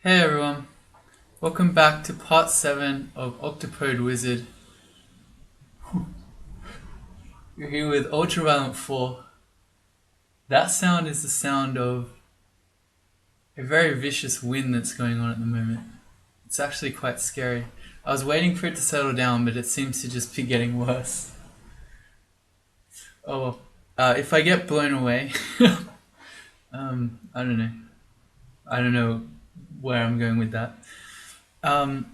Hey everyone, welcome back to part 7 of Octopode Wizard. You're here with Ultraviolent 4. That sound is the sound of a very vicious wind that's going on at the moment. It's actually quite scary. I was waiting for it to settle down, but it seems to just be getting worse. Oh, if I get blown away, I don't know. I don't know where I'm going with that. So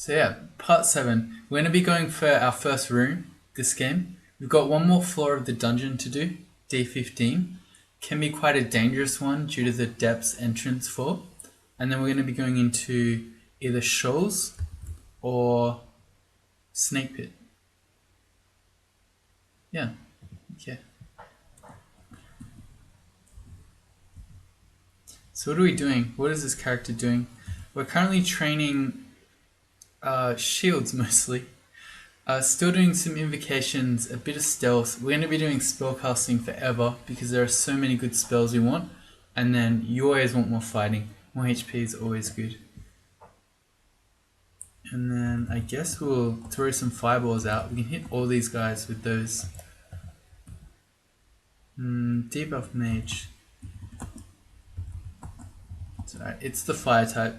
yeah, part 7. We're going to be going for our first room this game. We've got one more floor of the dungeon to do, D15. Can be quite a dangerous one due to the depths entrance for. And then we're going to be going into either Shoals or Snake Pit. Yeah, okay. So what are we doing? What is this character doing? We're currently training shields mostly. Still doing some invocations, a bit of stealth. We're going to be doing spellcasting forever because there are so many good spells we want. And then you always want more fighting. More HP is always good. And then I guess we'll throw some fireballs out. We can hit all these guys with those. Debuff mage. Sorry, it's the fire type.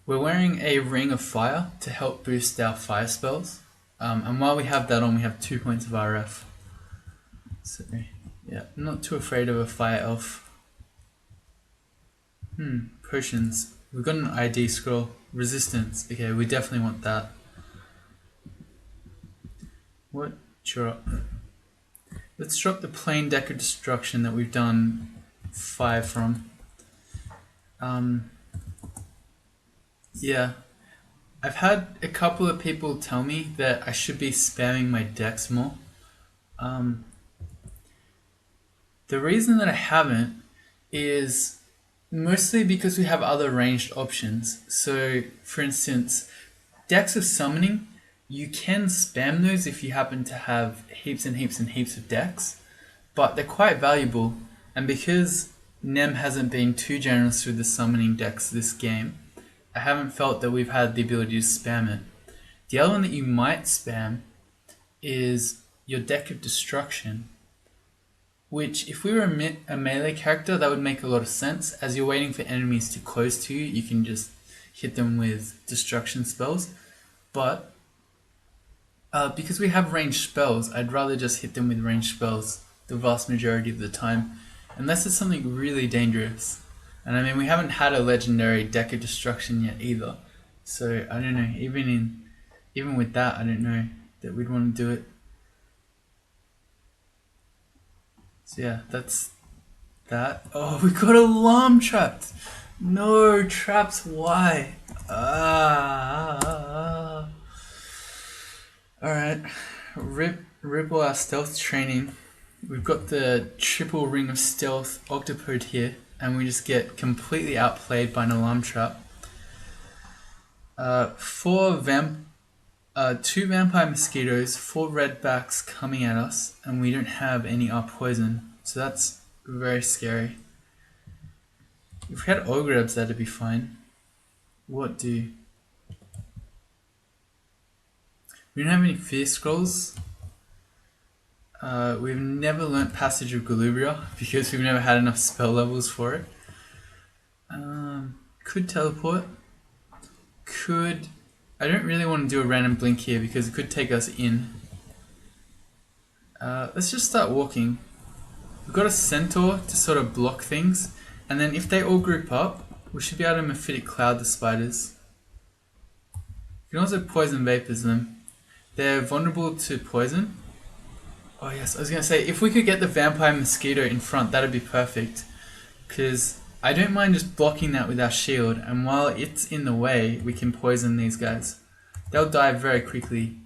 We're wearing a ring of fire to help boost our fire spells. And while we have that on, we have 2 points of RF. So, yeah, I'm not too afraid of a fire elf. Potions. We've got an ID scroll. Resistance. Okay, we definitely want that. What drop? Let's drop the plain deck of destruction that we've done 5 from. Yeah. I've had a couple of people tell me that I should be spamming my decks more. The reason that I haven't is mostly because we have other ranged options. So, for instance, decks of summoning, you can spam those if you happen to have heaps and heaps and heaps of decks, but they're quite valuable. And because Nem hasn't been too generous with the summoning decks this game, I haven't felt that we've had the ability to spam it. The other one that you might spam is your deck of destruction, which if we were a melee character, that would make a lot of sense. As you're waiting for enemies to close to you, you can just hit them with destruction spells. But because we have ranged spells, I'd rather just hit them with ranged spells the vast majority of the time, unless it's something really dangerous. And I mean, we haven't had a legendary deck of destruction yet either. So I don't know, even with that, I don't know that we'd want to do it. So yeah, that's that. Oh, we got alarm trapped. No, traps, why? Alright, rip all our stealth training. We've got the triple ring of stealth Octopode here, and we just get completely outplayed by an alarm trap. 2 vampire mosquitoes, 4 redbacks coming at us, and we don't have any poison, so that's very scary. If we had ogrebs, that'd be fine. What do? We don't have any fear scrolls. We've never learnt Passage of Galubria because we've never had enough spell levels for it. Could teleport. I don't really want to do a random blink here because it could take us in. Let's just start walking. We've got a centaur to sort of block things, and then if they all group up, we should be able to Mephitic Cloud the spiders. You can also poison vapors them. They're vulnerable to poison. Oh yes, I was going to say, if we could get the vampire mosquito in front, that'd be perfect. Because I don't mind just blocking that with our shield, and while it's in the way, we can poison these guys. They'll die very quickly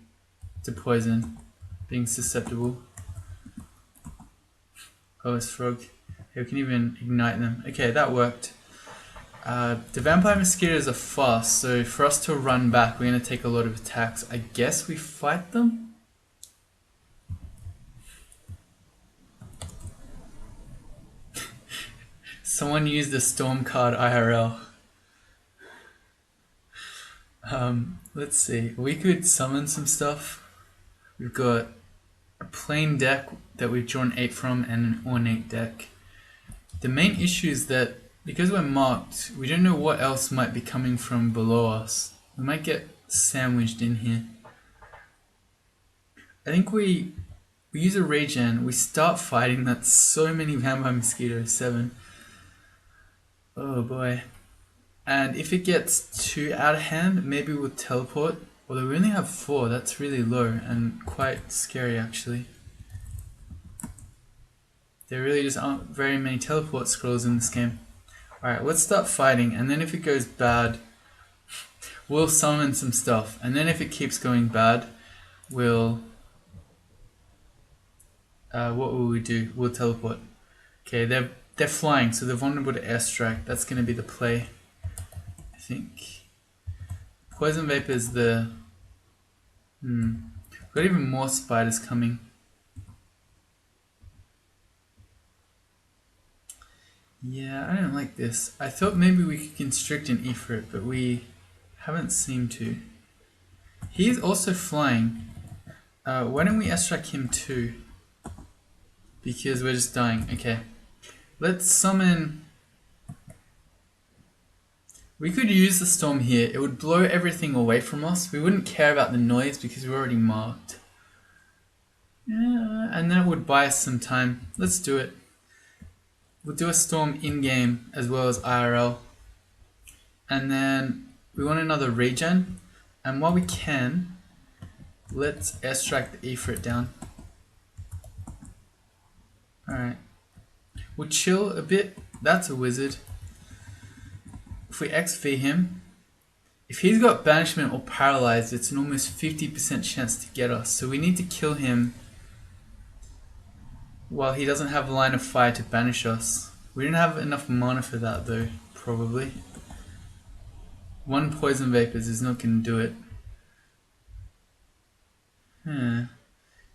to poison, being susceptible. Oh, it's frog. Okay, we can even ignite them. Okay, that worked. The vampire mosquitoes are fast, so for us to run back, we're going to take a lot of attacks. I guess we fight them? Someone used the storm card IRL. Let's see. We could summon some stuff. We've got a plain deck that we've drawn 8 from and an ornate deck. The main issue is that because we're marked, we don't know what else might be coming from below us. We might get sandwiched in here. I think we use a regen, we start fighting. That's so many vampire mosquitoes, 7. Oh boy. And if it gets too out of hand, maybe we'll teleport. Although we only have 4, that's really low and quite scary actually. There really just aren't very many teleport scrolls in this game. Alright, let's start fighting, and then if it goes bad, we'll summon some stuff. And then if it keeps going bad, we'll... what will we do? We'll teleport. Okay, they're flying, so they're vulnerable to airstrike. That's going to be the play, I think. Poison Vapor is the... We've got even more spiders coming. Yeah, I don't like this. I thought maybe we could constrict an Ifrit, but we haven't seemed to. He's also flying. Why don't we airstrike him too? Because we're just dying. Okay. Let's summon... We could use the storm here. It would blow everything away from us. We wouldn't care about the noise because we're already marked. Yeah, and then it would buy us some time. Let's do it. We'll do a storm in-game as well as IRL. And then we want another regen. And while we can, let's airstrike the Ifrit down. Alright. We'll chill a bit. That's a wizard. If we XV him, if he's got banishment or paralyzed, it's an almost 50% chance to get us. So we need to kill him while he doesn't have line of fire to banish us. We didn't have enough mana for that though, probably. 1 poison vapors is not going to do it.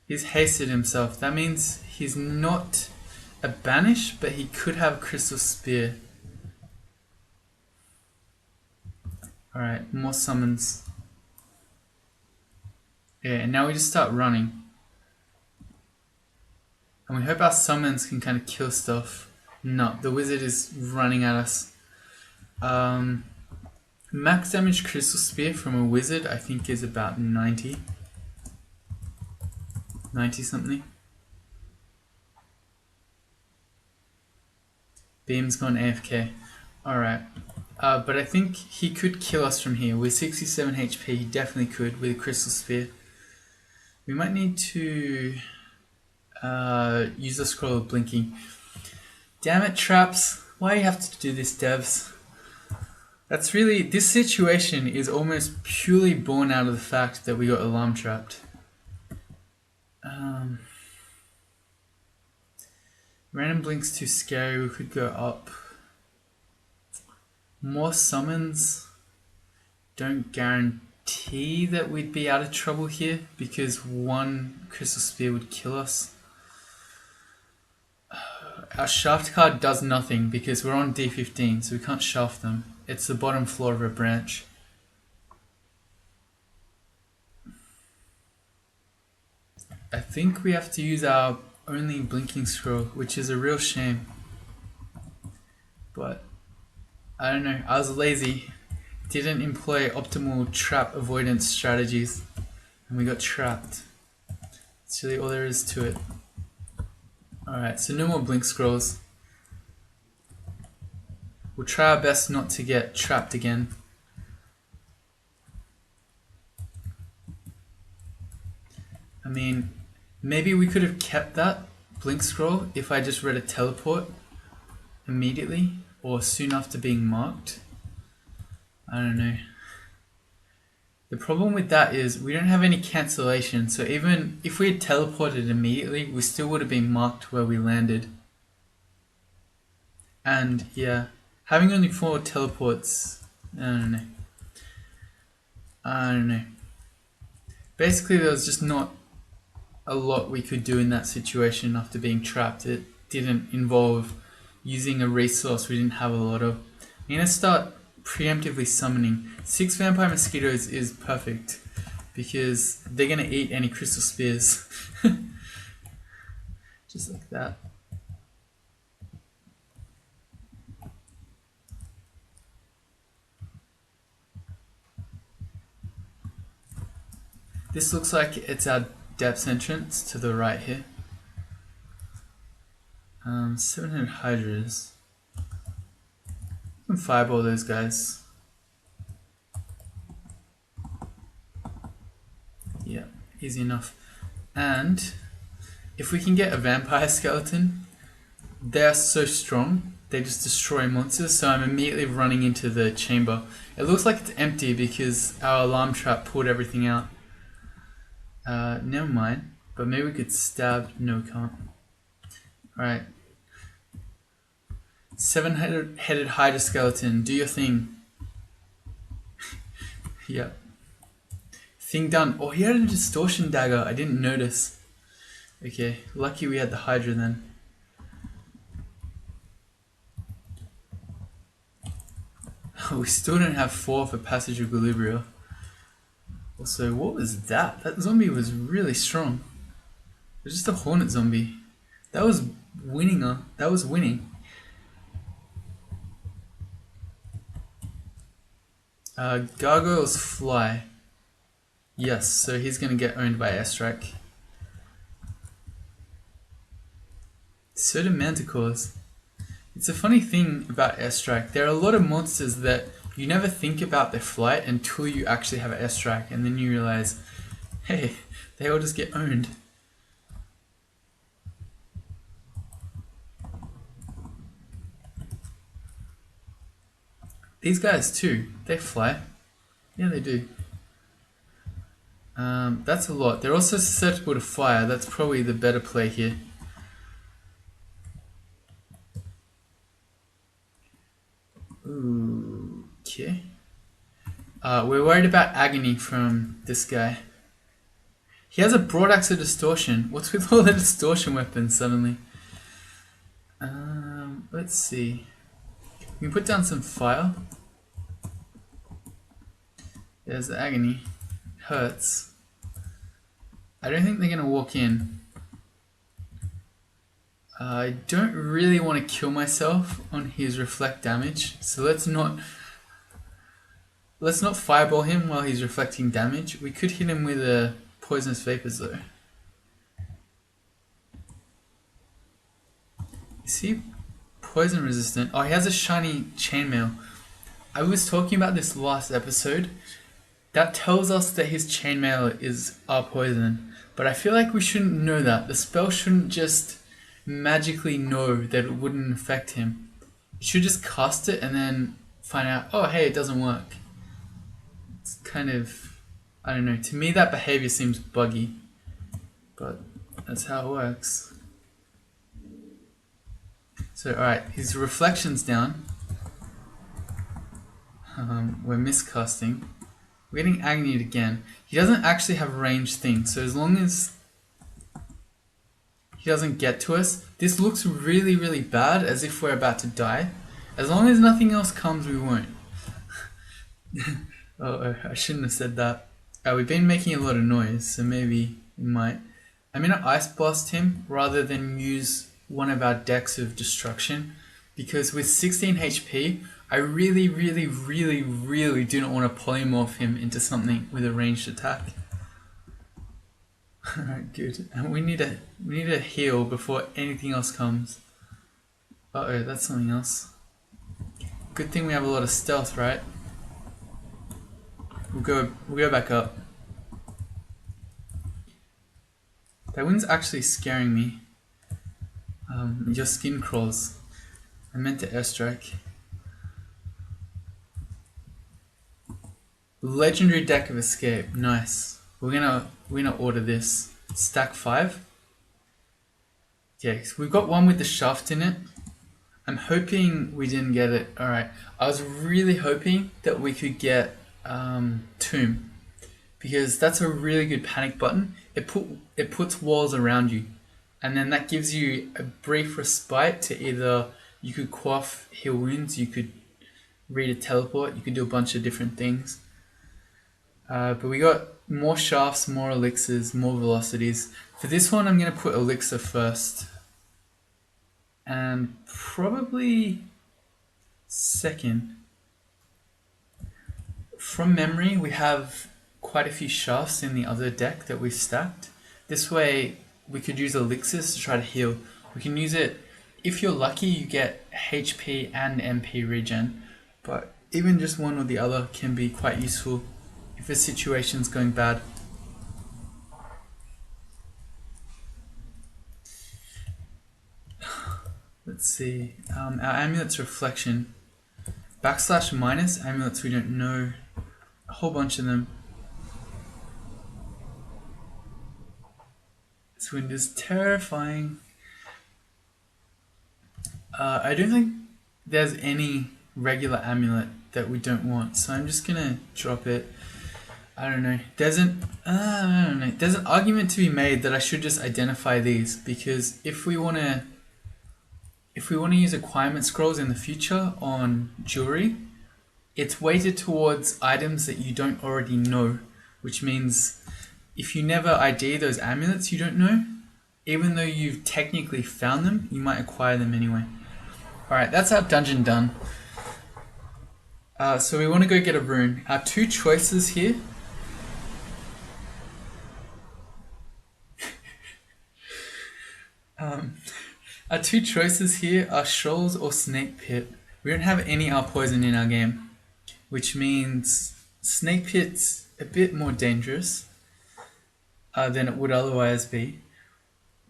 He's hasted himself. That means he's not a banish, but he could have a crystal spear. Alright, more summons. Yeah, and now we just start running. And we hope our summons can kind of kill stuff. No, the wizard is running at us. Max damage crystal spear from a wizard I think is about 90. 90 something. Beam's gone AFK. Alright. But I think he could kill us from here. With 67 HP, he definitely could with a crystal spear. We might need to use the scroll of blinking. Damn it, traps. Why do you have to do this, devs? That's really... This situation is almost purely born out of the fact that we got alarm trapped. Random blink's too scary. We could go up. More summons don't guarantee that we'd be out of trouble here because 1 crystal spear would kill us. Our shaft card does nothing because we're on D15, so we can't shaft them. It's the bottom floor of a branch. I think we have to use our only blinking scroll, which is a real shame. But I don't know, I was lazy. Didn't employ optimal trap avoidance strategies and we got trapped. That's really all there is to it. Alright, so no more blink scrolls. We'll try our best not to get trapped again. I mean, maybe we could have kept that blink scroll if I just read a teleport immediately or soon after being marked. I don't know. The problem with that is we don't have any cancellation, so even if we had teleported immediately, we still would have been marked where we landed. And yeah, having only 4 teleports, I don't know. Basically there was just not a lot we could do in that situation after being trapped. It didn't involve using a resource we didn't have a lot of. I'm gonna start preemptively summoning. 6 vampire mosquitoes is perfect because they're gonna eat any crystal spears. Just like that. This looks like it's our depths entrance to the right here. 700 hydras. We can fireball those guys. Yeah, easy enough. And if we can get a vampire skeleton, they are so strong, they just destroy monsters, so I'm immediately running into the chamber. It looks like it's empty because our alarm trap pulled everything out. Never mind, but maybe we could stab. No, we can't. Alright. 7-headed Hydra skeleton, do your thing. Yeah. Thing done. Oh, he had a distortion dagger, I didn't notice. Okay, lucky we had the Hydra then. We still don't have 4 for Passage of Galibria. Also, what was that? That zombie was really strong. It was just a hornet zombie. That was winning. That was winning. Gargoyles fly. Yes, so he's gonna get owned by airstrike. So do manticores. It's a funny thing about airstrike. There are a lot of monsters that you never think about their flight until you actually have an airstrike, and then you realize, hey, they all just get owned. These guys too, they fly. Yeah, they do. That's a lot. They're also susceptible to fire. That's probably the better play here. Ooh, okay. We're worried about agony from this guy. He has a broadaxe of distortion. What's with all the distortion weapons suddenly? Let's see. We can put down some fire. There's the agony. It hurts. I don't think they're gonna walk in. I don't really want to kill myself on his reflect damage, so let's not fireball him while he's reflecting damage. We could hit him with a poisonous vapors though. Is he poison resistant? Oh, he has a shiny chainmail. I was talking about this last episode. That tells us that his chainmail is our poison, but I feel like we shouldn't know that. The spell shouldn't just magically know that it wouldn't affect him. You should just cast it and then find out, oh hey, it doesn't work. It's kind of, I don't know, to me that behavior seems buggy, but that's how it works. So alright, his reflection's down. We're miscasting. We're getting agonied again. He doesn't actually have ranged things, so as long as he doesn't get to us, this looks really, really bad, as if we're about to die. As long as nothing else comes, we won't. Oh, I shouldn't have said that. We've been making a lot of noise, so maybe we might. I'm gonna ice blast him rather than use one of our decks of destruction, because with 16 HP, I really, really, really, really do not want to polymorph him into something with a ranged attack. Alright, good. And we need a heal before anything else comes. Uh-oh, that's something else. Good thing we have a lot of stealth, right? We'll go back up. That wind's actually scaring me. Your skin crawls. I meant to airstrike. Legendary deck of escape. Nice. We're gonna order this. Stack 5. Okay, so we've got one with the shaft in it. I'm hoping we didn't get it. Alright. I was really hoping that we could get Tomb, because that's a really good panic button. It puts walls around you, and then that gives you a brief respite to either You could quaff, heal wounds, you could read a teleport, you could do a bunch of different things. But we got more shafts, more elixirs, more velocities. For this one, I'm going to put elixir first. And probably second. From memory, we have quite a few shafts in the other deck that we've stacked. This way, we could use elixirs to try to heal. We can use it, if you're lucky, you get HP and MP regen. But even just one or the other can be quite useful if a situation's going bad. Let's see, our amulet's reflection. Backslash minus amulets we don't know. A whole bunch of them. This wind is terrifying. I don't think there's any regular amulet that we don't want, so I'm just gonna drop it. I don't know. There's an argument to be made that I should just identify these, because if we wanna use acquirement scrolls in the future on jewelry, it's weighted towards items that you don't already know, which means if you never ID those amulets you don't know, even though you've technically found them, you might acquire them anyway. Alright, that's our dungeon done. So we want to go get a rune. Our two choices here. Our two choices here are Shoals or Snake Pit. We don't have any poison in our game, which means Snake Pit's a bit more dangerous than it would otherwise be.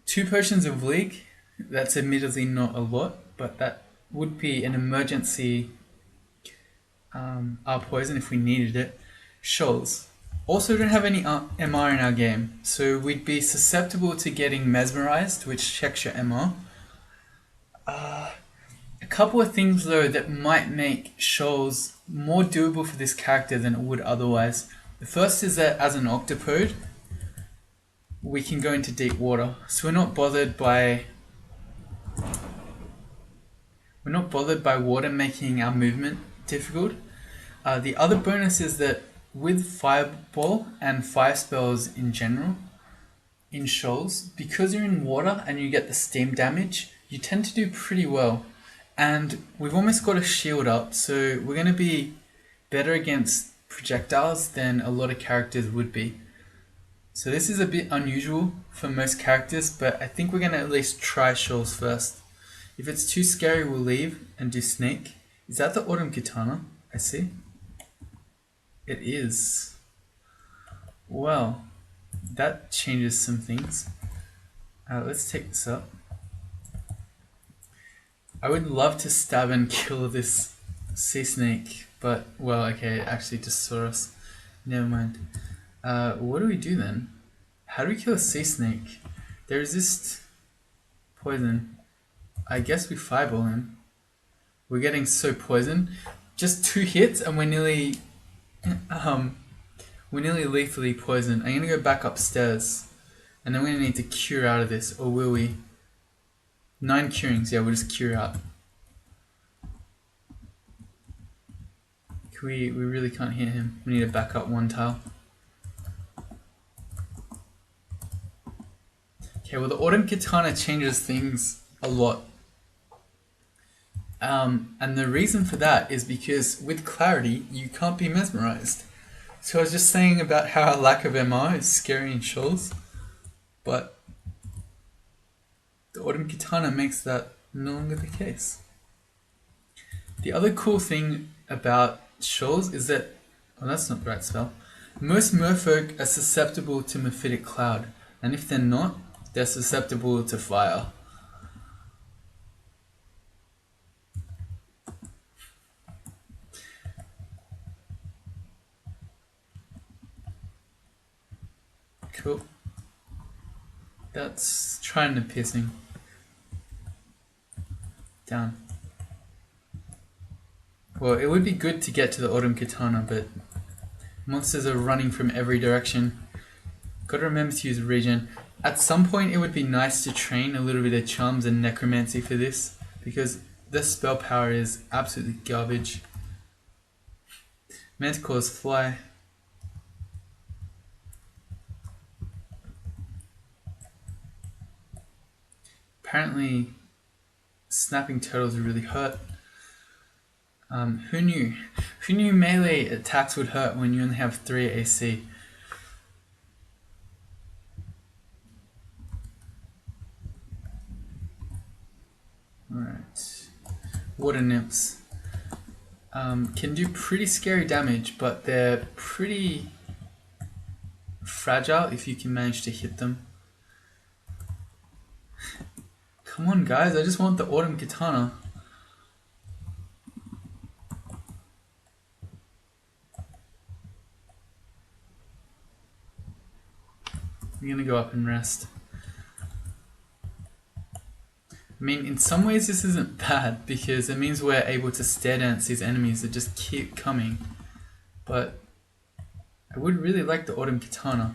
2 potions of League, that's admittedly not a lot, but that would be an emergency poison if we needed it. Shoals. Also don't have any MR in our game, so we'd be susceptible to getting mesmerized, which checks your MR. A couple of things though that might make Shoals more doable for this character than it would otherwise. The first is that as an Octopode, we can go into deep water, so we're not bothered by water making our movement difficult. The other bonus is that with Fireball and Fire spells in general, in Shoals, because you're in water and you get the steam damage, you tend to do pretty well. And we've almost got a shield up, so we're going to be better against projectiles than a lot of characters would be. So this is a bit unusual for most characters, but I think we're going to at least try Shoals first. If it's too scary, we'll leave and do Snake. Is that the Autumn Katana? I see. It is. Well, that changes some things. Let's take this up. I would love to stab and kill this sea snake, but, well, okay, it actually just saw us. Never mind. What do we do then? How do we kill a sea snake? They resist poison. I guess we fireball him. We're getting so poisoned. Just 2 hits and we're nearly lethally poisoned. I'm gonna go back upstairs, and then we're gonna need to cure out of this, or will we? 9 curings, yeah, we'll just cure out. We really can't hit him. We need to back up 1 tile. Okay, well the Autumn Katana changes things a lot. And the reason for that is because with Clarity, you can't be mesmerized. So I was just saying about how our lack of MR is scary in Shoals, but the Autumn Katana makes that no longer the case. The other cool thing about Shoals is that, oh, that's not the right spell. Most merfolk are susceptible to Mephitic Cloud, and if they're not, they're susceptible to fire. Cool. That's trying to piercing. Down. Well, it would be good to get to the Autumn Katana, but monsters are running from every direction. Gotta remember to use regen. At some point it would be nice to train a little bit of charms and necromancy for this, because This spell power is absolutely garbage. Manticores fly. Apparently, snapping turtles really hurt. Who knew? Who knew melee attacks would hurt when you only have 3 AC? Alright. Water nymphs. Can do pretty scary damage, but they're pretty fragile if you can manage to hit them. Come on guys, I just want the autumn katana. I'm gonna go up and rest. I mean, in some ways this isn't bad because it means we're able to stare dance these enemies that just keep coming. But I would really like the autumn katana.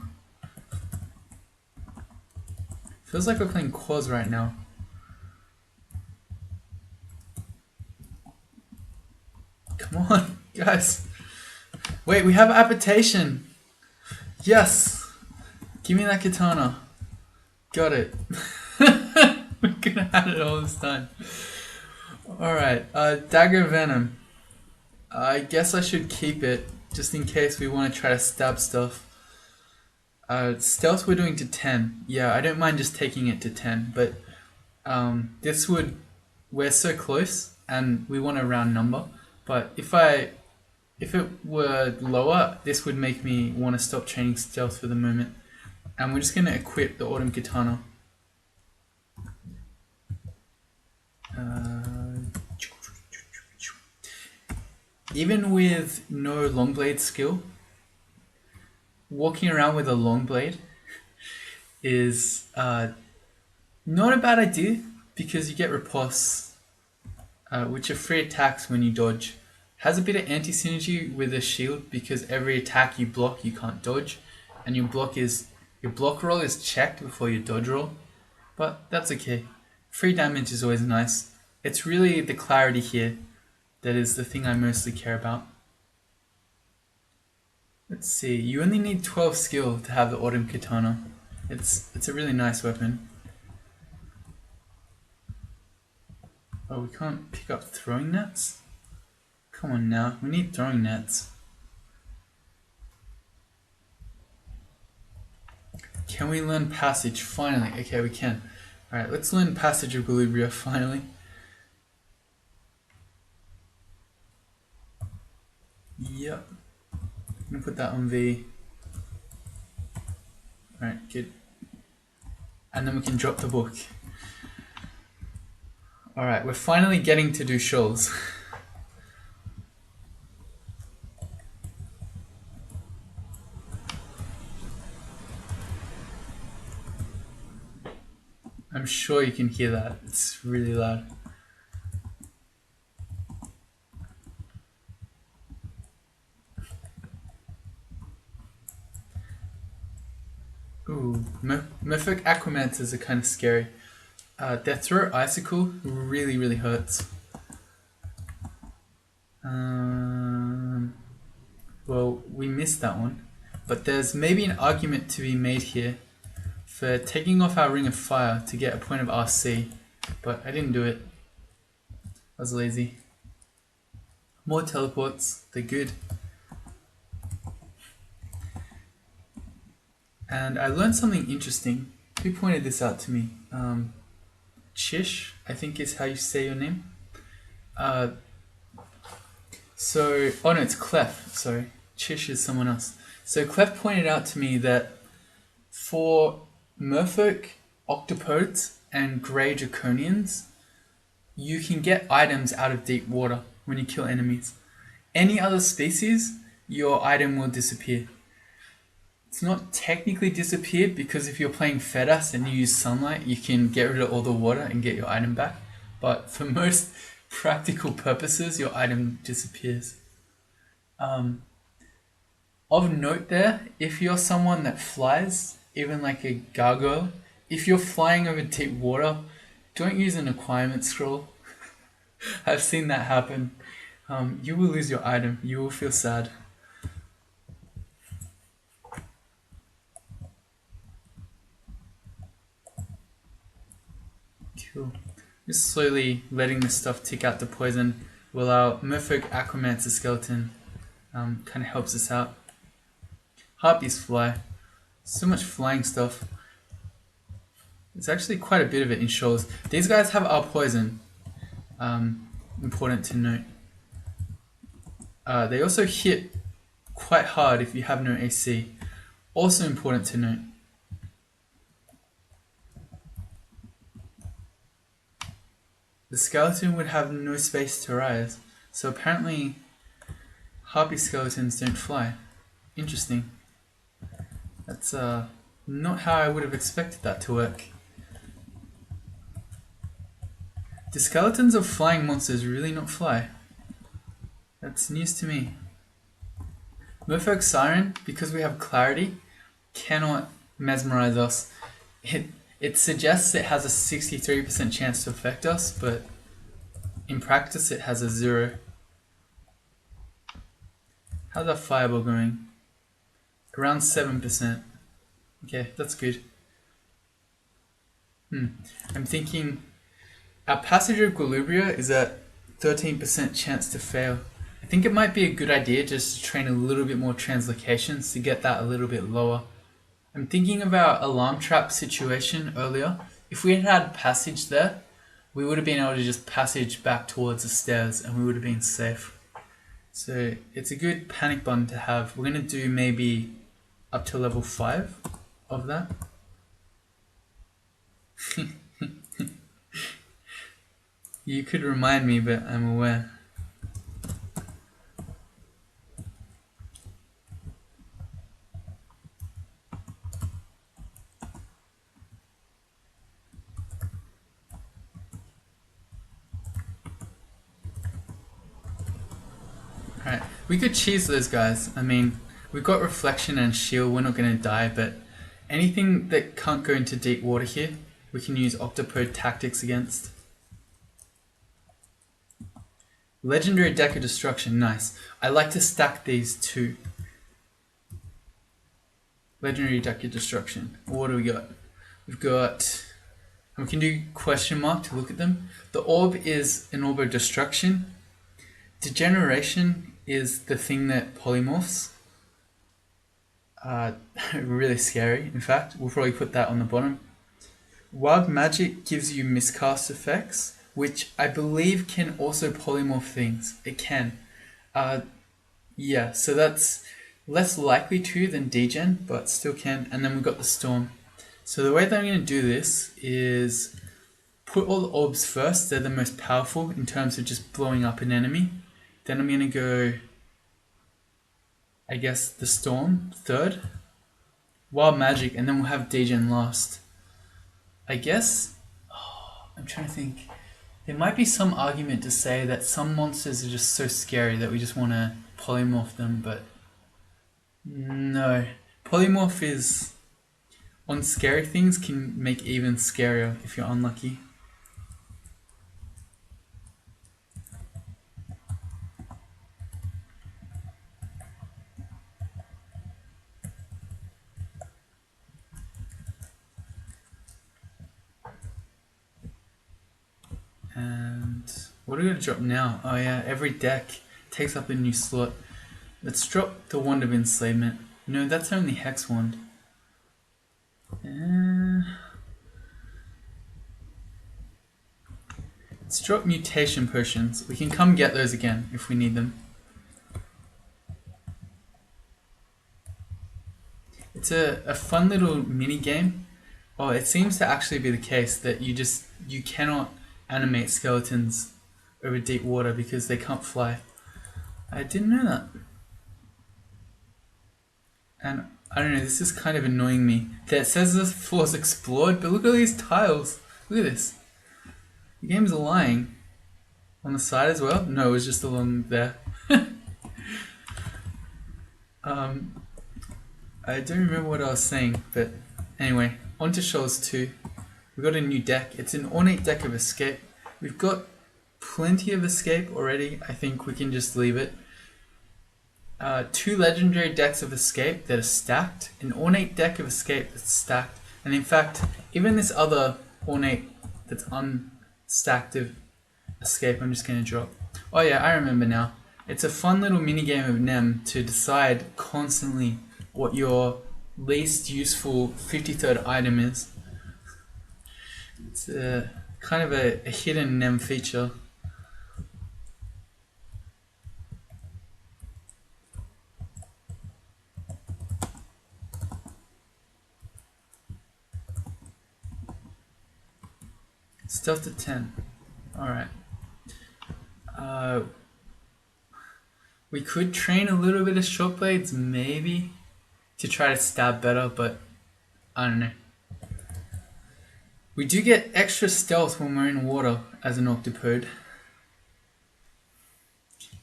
Feels like we're playing Quaz right now. Come on, guys. Wait, we have application. Yes. Give me that katana. Got it. We could have had it all this time. Alright, Dagger Venom. I guess I should keep it just in case we want to try to stab stuff. Stealth we're doing to 10. Yeah, I don't mind just taking it to 10, but this would... We're so close and we want a round number, but if it were lower, this would make me want to stop training stealth for the moment. And we're just going to equip the Autumn Katana. Even with no long blade skill, walking around with a long blade is not a bad idea because you get riposte, which are free attacks when you dodge. Has a bit of anti-synergy with a shield because every attack you block you can't dodge, and your block roll is checked before your dodge roll, but that's okay. Free damage is always nice. It's really the clarity here that is the thing I mostly care about. Let's see, you only need 12 skill to have the Autumn Katana. It's a really nice weapon. Oh, we can't pick up throwing nets? Come on now, we need throwing nets. Can we learn Passage? Finally. Okay, we can. Alright, let's learn Passage of Galubria finally. Yep. I'm gonna put that on V. Alright, good. And then we can drop the book. Alright, we're finally getting to do Shoals. I'm sure you can hear that. It's really loud. Ooh, Merfolk Aquamancers are kind of scary. Their throw icicle really hurts. Well, we missed that one. But there's maybe an argument to be made here for taking off our Ring of Fire to get a point of RC. But I didn't do it. I was lazy. More teleports, they're good. And I learned something interesting. Who pointed this out to me? Chish, I think is how you say your name. Oh no, it's Clef, sorry. Chish is someone else. So Clef pointed out to me that for Merfolk, Octopodes, and Grey Draconians, you can get items out of deep water when you kill enemies. Any other species, your item will disappear. It's not technically disappeared because if you're playing Fedas and you use sunlight, you can get rid of all the water and get your item back. But for most practical purposes, your item disappears. Of note there, if you're someone that flies, even like a gargoyle, if you're flying over deep water, don't use an acquirement scroll. I've seen that happen. You will lose your item. You will feel sad. Cool. Just slowly letting this stuff tick out the poison while our Merfolk Acromancer skeleton kind of helps us out. Harpies fly. So much flying stuff. There's actually quite a bit of it in Shoals. These guys have our poison. Important to note. They also hit quite hard if you have no AC. Also important to note. The skeleton would have no space to rise, so apparently harpy skeletons don't fly. Interesting. That's not how I would have expected that to work. Do skeletons of flying monsters really not fly? That's news to me. Merfolk Siren, because we have clarity, cannot mesmerize us. It suggests it has a 63% chance to affect us, but in practice it has a 0. How's our fireball going? Around 7%. Okay, that's good. I'm thinking our Passage of Equilibria is at 13% chance to fail. I think it might be a good idea just to train a little bit more translocations to get that a little bit lower. I'm thinking of our alarm trap situation earlier. If we had had passage there, we would have been able to just passage back towards the stairs and we would have been safe. So it's a good panic button to have. We're going to do maybe up to level 5 of that. You could remind me, but I'm aware. Alright, we could cheese those guys. I mean, we've got reflection and shield, we're not going to die, but anything that can't go into deep water here, we can use Octopode tactics against. Legendary Deck of Destruction, nice. I like to stack these two. Legendary Deck of Destruction. What do we got? We've got... we can do question mark to look at them. The orb is an orb of destruction. Degeneration is the thing that polymorphs. Really scary, in fact. We'll probably put that on the bottom. Wild Magic gives you miscast effects, which I believe can also polymorph things. It can. Yeah, so that's less likely to than degen, but still can. And then we've got the Storm. So the way that I'm going to do this is put all the orbs first. They're the most powerful in terms of just blowing up an enemy. Then I'm going to go, I guess, the Storm third. Wild Magic, and then we'll have degen last. I guess, I'm trying to think. There might be some argument to say that some monsters are just so scary that we just want to polymorph them, but no. Polymorph is, on scary things, can make even scarier if you're unlucky. And what are we going to drop now? Oh yeah, every deck takes up a new slot. Let's drop the Wand of Enslavement. No, that's only Hex Wand. Let's drop Mutation Potions. We can come get those again if we need them. It's a fun little mini game. Oh, it seems to actually be the case that you cannot animate skeletons over deep water because they can't fly. I didn't know that. And I don't know, this is kind of annoying me. That it says the floor's explored, but look at these tiles. Look at this. The game's lying. On the side as well? No, it was just along there. I don't remember what I was saying, but anyway, on to Shoals 2. We've got a new deck. It's an ornate deck of escape. We've got plenty of escape already. I think we can just leave it. 2 legendary decks of escape that are stacked, an ornate deck of escape that's stacked, and in fact, even this other ornate that's unstacked of escape, I'm just going to drop. Oh yeah, I remember now. It's a fun little minigame of Nem to decide constantly what your least useful 53rd item is. It's kind of a hidden Nem feature. Stealth to 10. Alright. We could train a little bit of short blades, maybe, to try to stab better, but I don't know. We do get extra stealth when we're in water as an Octopode.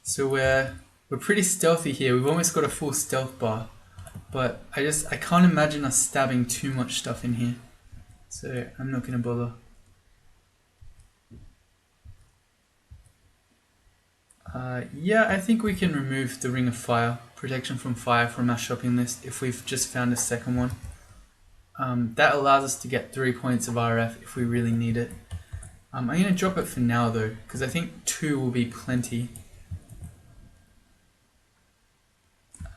So we're pretty stealthy here. We've almost got a full stealth bar. But I can't imagine us stabbing too much stuff in here. So I'm not going to bother. Yeah, I think we can remove the Ring of Fire, protection from fire, from our shopping list if we've just found a second one. That allows us to get 3 points of RF if we really need it. I'm going to drop it for now though, because I think 2 will be plenty.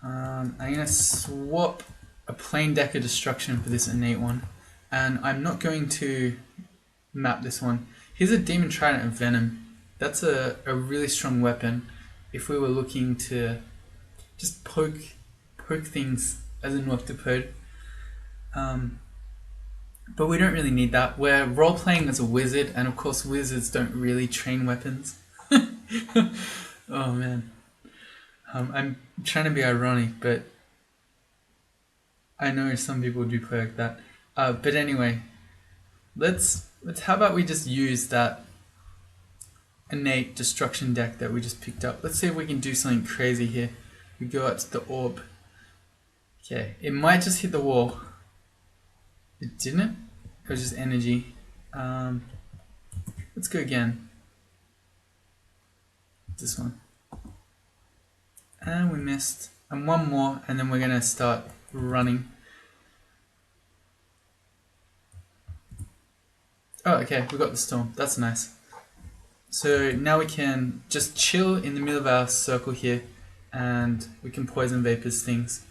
I'm going to swap a plain deck of destruction for this innate one, and I'm not going to map this one. Here's a Demon Trident of Venom. That's a really strong weapon if we were looking to just poke things as an Octopode. But we don't really need that. We're role-playing as a wizard, and of course wizards don't really train weapons. Oh man. I'm trying to be ironic, but I know some people do play like that. But anyway, how about we just use that innate destruction deck that we just picked up. Let's see if we can do something crazy here. We go out to the orb. Okay, it might just hit the wall. It didn't? It was just energy. Let's go again. This one. And we missed. And one more, and then we're going to start running. Oh, okay, we got the storm. That's nice. So now we can just chill in the middle of our circle here, and we can poison vapors things.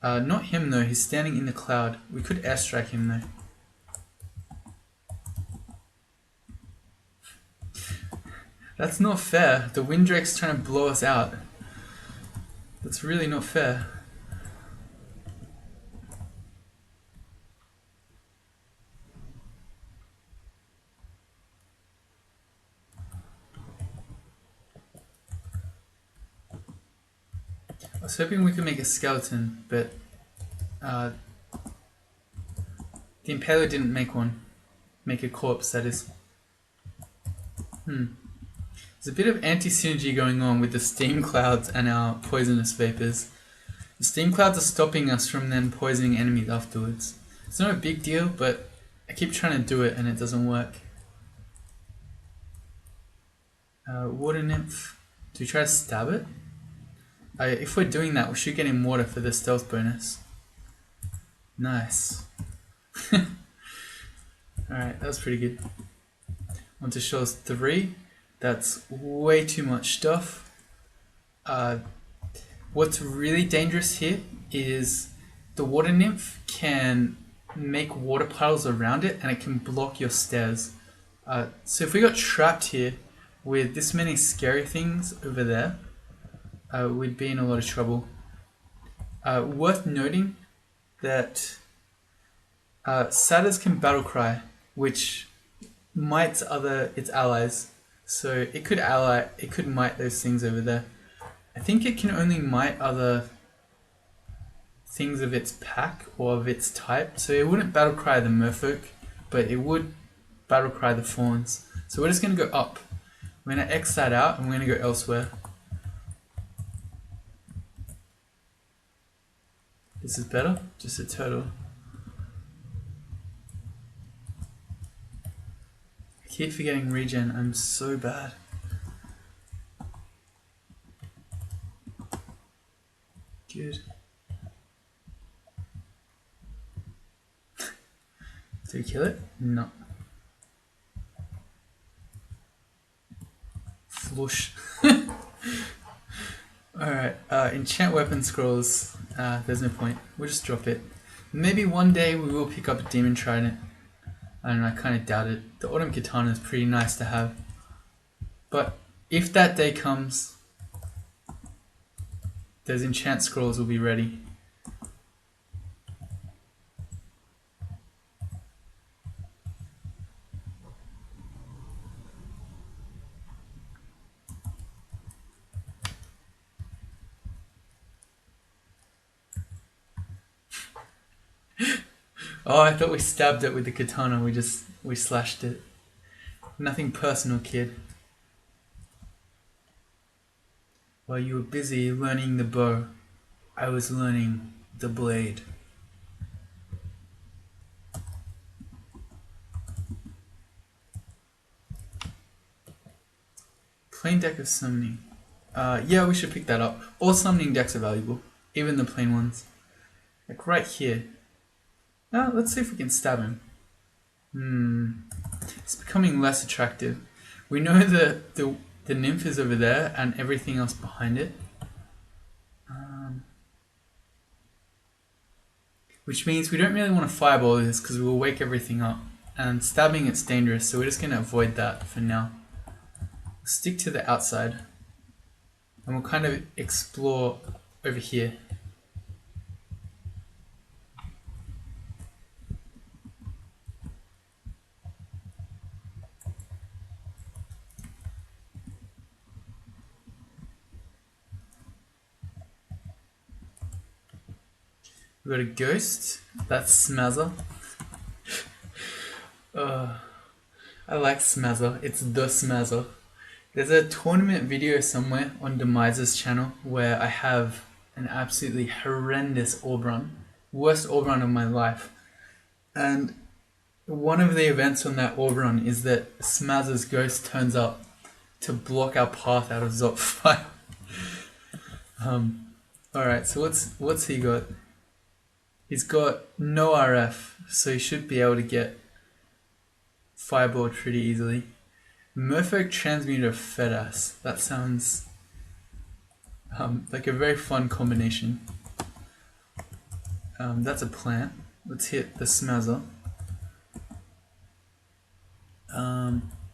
Not him though, he's standing in the cloud. We could airstrike him though. That's not fair. The Winddrake's trying to blow us out. That's really not fair. I was hoping we could make a skeleton, but the Impaler didn't make one. Make a corpse, that is. There's a bit of anti-synergy going on with the steam clouds and our poisonous vapors. The steam clouds are stopping us from then poisoning enemies afterwards. It's not a big deal, but I keep trying to do it and it doesn't work. Water nymph. Do we try to stab it? If we're doing that, we should get in water for the stealth bonus. Nice. Alright, that was pretty good. On to Shoals 3. That's way too much stuff. What's really dangerous here is the water nymph can make water puddles around it and it can block your stairs. So if we got trapped here with this many scary things over there, we'd be in a lot of trouble. Worth noting that satyrs can battle cry, which mites its allies. So it could mite those things over there. I think it can only mite other things of its pack or of its type. So it wouldn't battle cry the merfolk, but it would battle cry the fawns. So we're just going to go up. We're going to X that out and we're going to go elsewhere. This is better, just a turtle. keep forgetting regen. I'm so bad. Good. Did we kill it? No. Flush. Alright, enchant weapon scrolls. There's no point. We'll just drop it. Maybe one day we will pick up a demon trident. I don't know, I kind of doubt it. The autumn katana is pretty nice to have. But if that day comes, those enchant scrolls will be ready. Oh, I thought we stabbed it with the katana. We slashed it. Nothing personal, kid. While you were busy learning the bow, I was learning the blade. Plain deck of summoning. Yeah, we should pick that up. All summoning decks are valuable, even the plain ones. Like right here. Now, let's see if we can stab him. It's becoming less attractive. We know the nymph is over there and everything else behind it. Which means we don't really want to fireball this because we will wake everything up. And stabbing it's dangerous, so we're just going to avoid that for now. Stick to the outside. And we'll kind of explore over here. We've got a ghost. That's Smazzer. I like Smazzer. It's the Smazzer. There's a tournament video somewhere on Demise's channel where I have an absolutely horrendous orb run. Worst orb run of my life. And one of the events on that orb run is that Smazzer's ghost turns up to block our path out of Zop fire. Alright, so what's he got? He's got no RF, so he should be able to get fireball pretty easily. Merfolk Transmuter Fedass. That sounds like a very fun combination. That's a plant. Let's hit the Smazzer.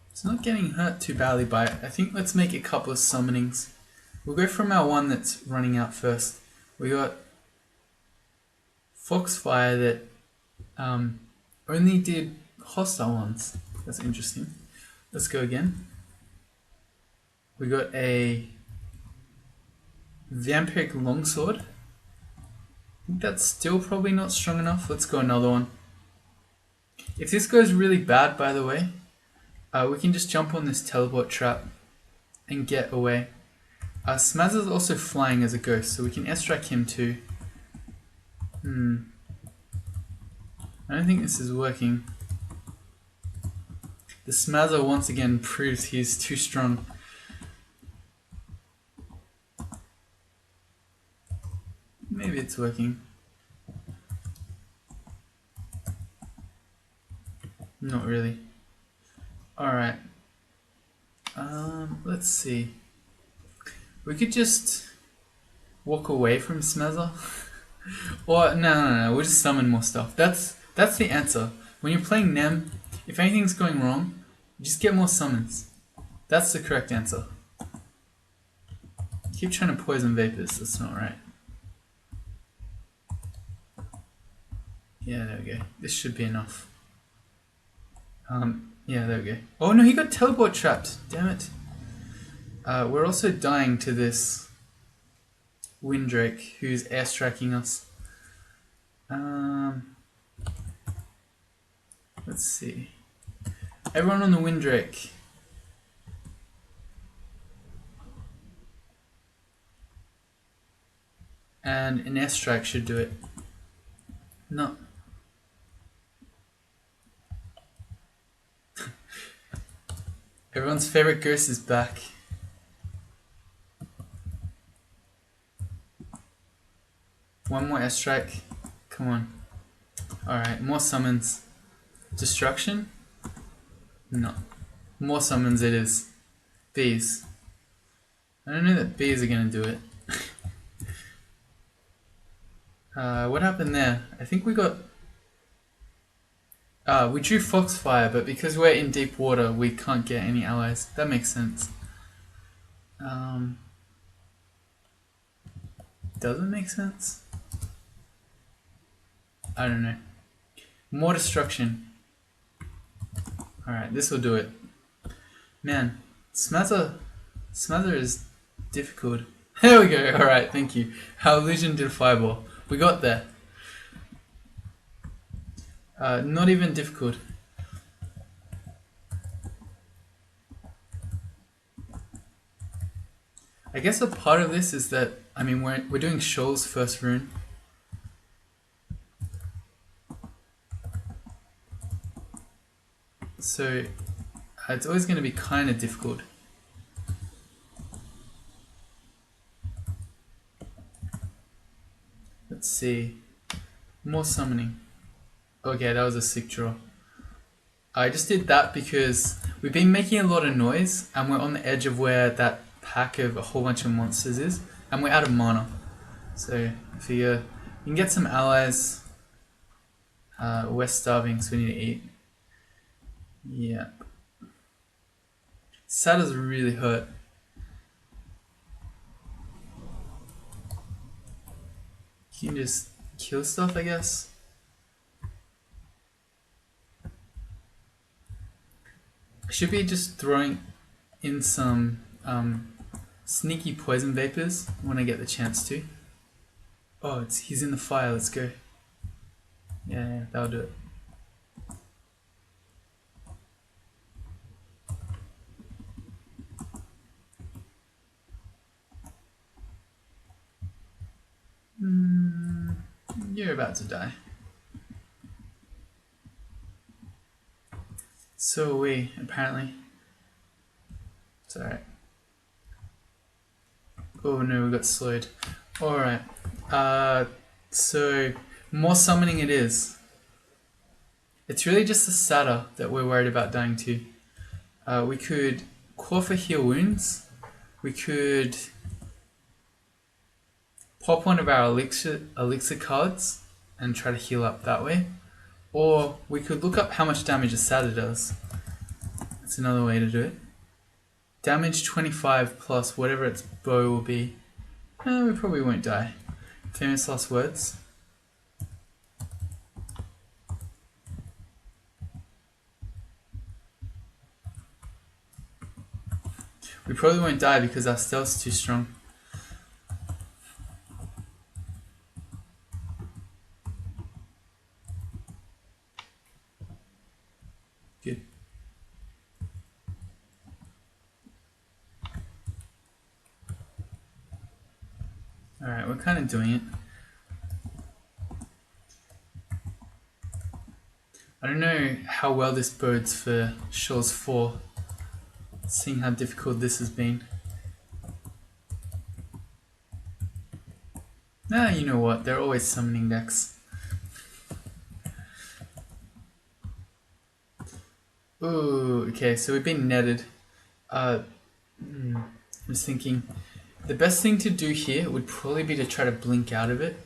It's not getting hurt too badly by it. I think let's make a couple of summonings. We'll go from our one that's running out first. We got Foxfire that only did hostile ones. That's interesting. Let's go again. We got a Vampiric Longsword. I think that's still probably not strong enough. Let's go another one. If this goes really bad, by the way, we can just jump on this teleport trap and get away. Smazzer's also flying as a ghost, so we can airstrike him too. I don't think this is working. The Smazzer once again proves he's too strong. Maybe it's working. Not really. Alright. Let's see. We could just walk away from Smazzer. Or no, we'll just summon more stuff. That's the answer. When you're playing Nem, if anything's going wrong, just get more summons. That's the correct answer. Keep trying to poison vapors, that's not right. Yeah, there we go. This should be enough. Yeah, there we go. Oh no, he got teleport trapped. Damn it. We're also dying to this Windrake who's airstriking us. Let's see. Everyone on the Windrake. And an airstrike should do it. No. Everyone's favorite ghost is back. One more airstrike. Come on. Alright, more summons. Destruction? No. More summons it is. Bees. I don't know that bees are gonna do it. What happened there? I think we got... we drew Foxfire, but because we're in deep water, we can't get any allies. That makes sense. Doesn't make sense? I don't know. More destruction. Alright, this will do it. Man, Smother is difficult. There we go, alright, thank you. Our illusion did a fireball. We got there. Not even difficult. I guess a part of this is that, I mean, we're doing Shoals first rune. So it's always going to be kind of difficult. Let's see. More summoning. Okay, that was a sick draw. I just did that because we've been making a lot of noise and we're on the edge of where that pack of a whole bunch of monsters is, and we're out of mana. So I figure we can get some allies. We're starving, so we need to eat. Yeah. Satyrs really hurt. You can just kill stuff, I guess. I should be just throwing in some sneaky poison vapors when I get the chance to. Oh, he's in the fire, let's go. Yeah, that'll do it. You're about to die. So are we, apparently. It's alright. Oh no, we got slowed. Alright. So, more summoning it is. It's really just the Satyr that we're worried about dying to. We could call for heal wounds. We could pop one of our elixir cards and try to heal up that way. Or we could look up how much damage a Satyr does. That's another way to do it. Damage 25 plus whatever its bow will be. We probably won't die. Famous last words. We probably won't die because our stealth's too strong. Good. Alright, we're kind of doing it. I don't know how well this bodes for Shoals 4, seeing how difficult this has been. You know what, they're always summoning decks. Ooh, okay, so we've been netted. I was thinking, the best thing to do here would probably be to try to blink out of it.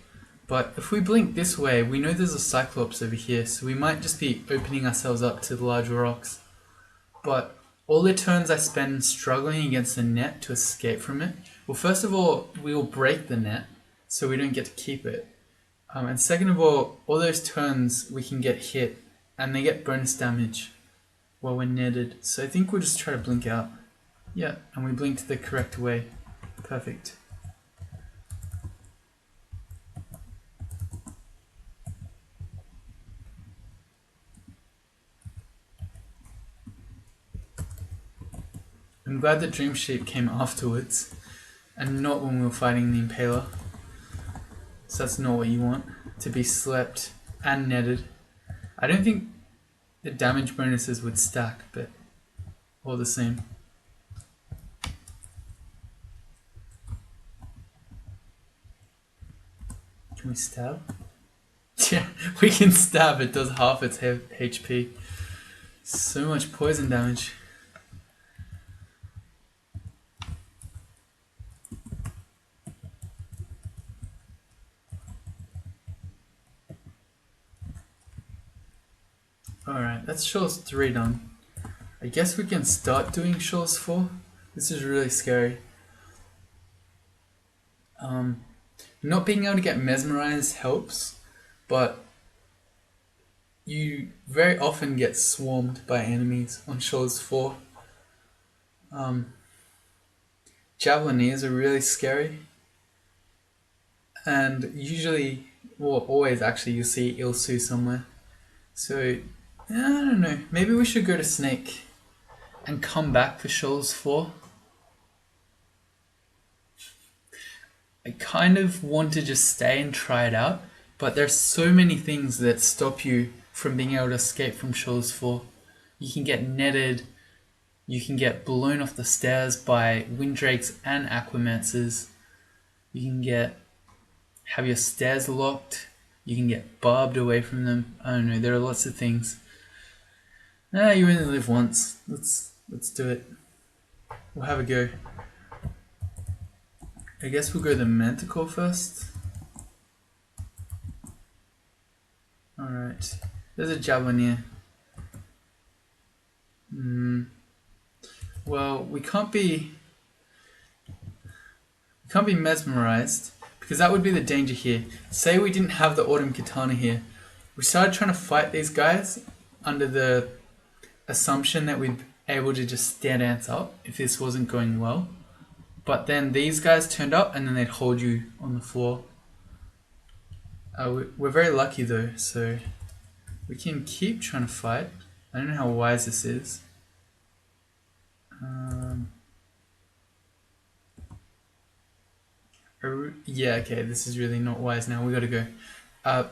But if we blink this way, we know there's a Cyclops over here, so we might just be opening ourselves up to the large rocks. But all the turns I spend struggling against the net to escape from it, well, first of all, we will break the net, so we don't get to keep it. And second of all those turns we can get hit, and they get bonus damage while we're netted. So I think we'll just try to blink out. Yeah, and we blinked the correct way. Perfect. I'm glad the Dream Shape came afterwards and not when we were fighting the Impaler. So that's not what you want, to be slept and netted. I don't think the damage bonuses would stack, but All the same. Can we stab? Yeah, we can stab. It does half its HP. So much poison damage. Alright, that's Shoals 3 done. I guess we can start doing Shoals 4. This is really scary. Not being able to get mesmerized helps, but you very often get swarmed by enemies on Shoals 4. Javelineers are really scary. And usually, well, always actually, you'll see Ilsu somewhere. So, I don't know. Maybe we should go to Snake and come back for Shoals 4. I kind of want to just stay and try it out, but there's so many things that stop you from being able to escape from Shoals 4. You can get netted, you can get blown off the stairs by windrakes and aquamancers, you can have your stairs locked, you can get barbed away from them. I don't know, there are lots of things. You only live once. Let's do it. We'll have a go. I guess we'll go the Manticore first. Alright. There's a Javelineer. Well, we can't be mesmerized, because that would be the danger here. Say we didn't have the Autumn Katana here. We started trying to fight these guys under the assumption that we'd be able to just stare dance up if this wasn't going well. But then these guys turned up and then they'd hold you on the floor. We're very lucky though, so we can keep trying to fight. I don't know how wise this is. Yeah, okay, this is really not wise now. We gotta go.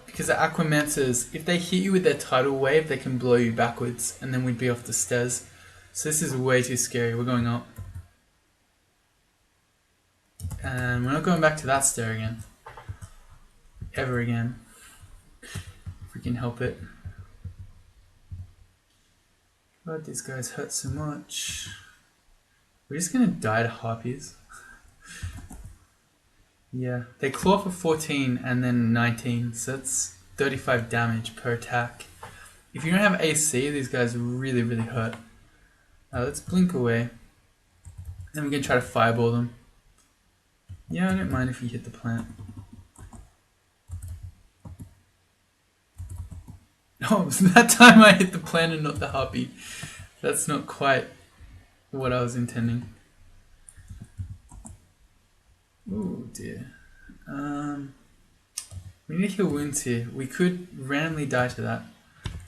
Because the Aquamancers, if they hit you with their tidal wave, they can blow you backwards and then we'd be off the stairs. So this is way too scary. We're going up. And we're not going back to that stair again. Ever again. If we can help it. God, these guys hurt so much. We're just gonna die to harpies. Yeah, they claw for 14 and then 19, so that's 35 damage per attack. If you don't have AC, these guys really, really hurt. Let's blink away. Then we can try to fireball them. Yeah, I don't mind if you hit the plant. Oh, that time I hit the plant and not the harpy. That's not quite what I was intending. Oh dear. We need to kill wounds here. We could randomly die to that.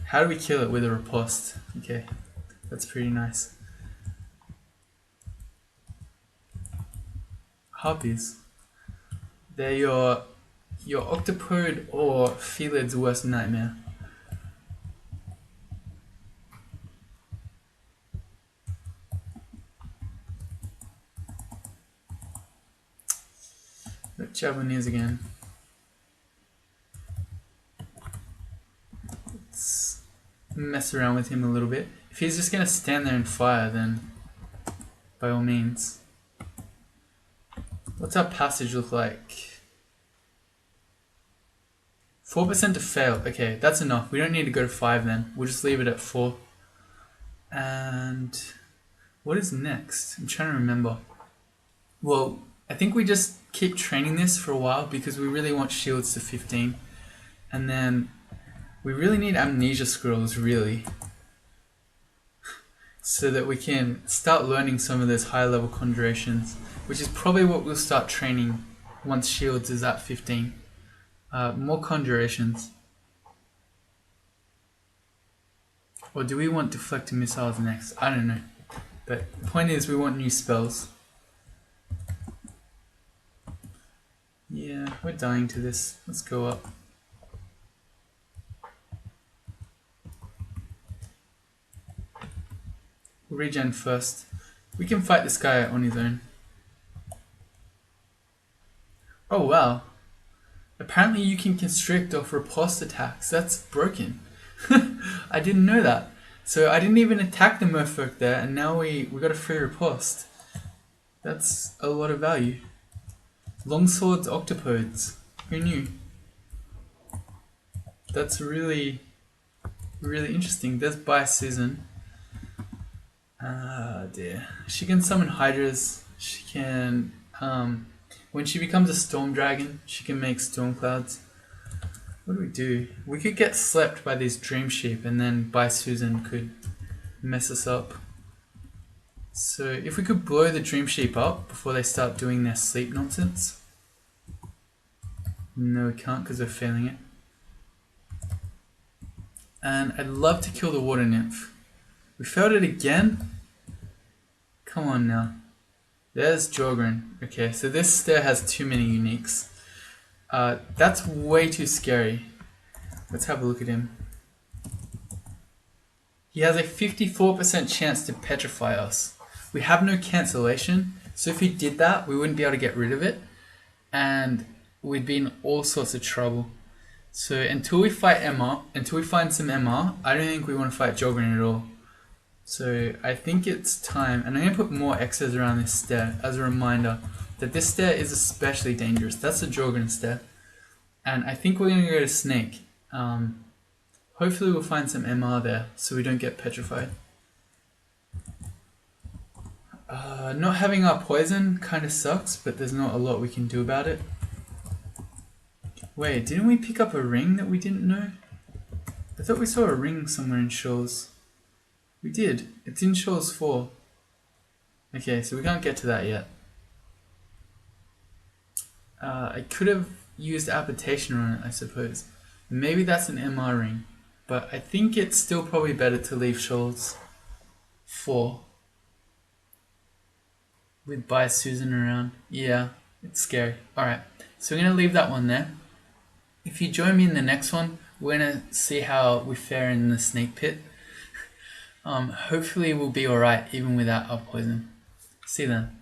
How do we kill it? With a riposte. Okay, that's pretty nice. Harpies. They're your Octopode or Felid's worst nightmare. Got Javelineers again. Let's mess around with him a little bit. If he's just gonna stand there and fire, then by all means. What's our passage look like? 4% to fail. Okay, that's enough. We don't need to go to 5 then. We'll just leave it at 4. And what is next? I'm trying to remember. Well, I think we just keep training this for a while because we really want shields to 15. And then we really need amnesia scrolls, really. So that we can start learning some of those high level conjurations, which is probably what we'll start training once shields is at 15. More conjurations. Or do we want deflecting missiles next? I don't know. But the point is we want new spells. Yeah, we're dying to this. Let's go up. regen first. We can fight this guy on his own. Oh wow. Apparently you can constrict off riposte attacks. That's broken. I didn't know that. So I didn't even attack the merfolk there, and now we got a free riposte. That's a lot of value. Longswords, Octopodes. Who knew? That's really interesting. There's by Susan. Ah dear. She can summon hydras. She can when she becomes a storm dragon, she can make storm clouds. What do we do? We could get slept by these dream sheep, and then by Susan could mess us up. So if we could blow the dream sheep up before they start doing their sleep nonsense. No, we can't because we're failing it. And I'd love to kill the water nymph. We failed it again? Come on now. There's Jorgren. Okay, so this stair has too many uniques. That's way too scary. Let's have a look at him. He has a 54% chance to petrify us. We have no cancellation, so if he did that, we wouldn't be able to get rid of it, and we'd be in all sorts of trouble. So until we fight MR, until we find some MR, I don't think we want to fight Jorgren at all. So I think it's time, and I'm going to put more X's around this stair as a reminder that this stair is especially dangerous. That's the Jorgren stair. And I think we're going to go to Snake. Hopefully we'll find some MR there so we don't get petrified. Not having our poison kind of sucks, but there's not a lot we can do about it. Wait, didn't we pick up a ring that we didn't know? I thought we saw a ring somewhere in Shoals. We did. It's in Shoals 4. Okay, so we can't get to that yet. I could have used application on it, I suppose. Maybe that's an MR ring, but I think it's still probably better to leave Shoals 4. With by Susan around. Yeah, it's scary. Alright, so we're going to leave that one there. If you join me in the next one, we're going to see how we fare in the snake pit. Hopefully we'll be alright even without our poison. See you then.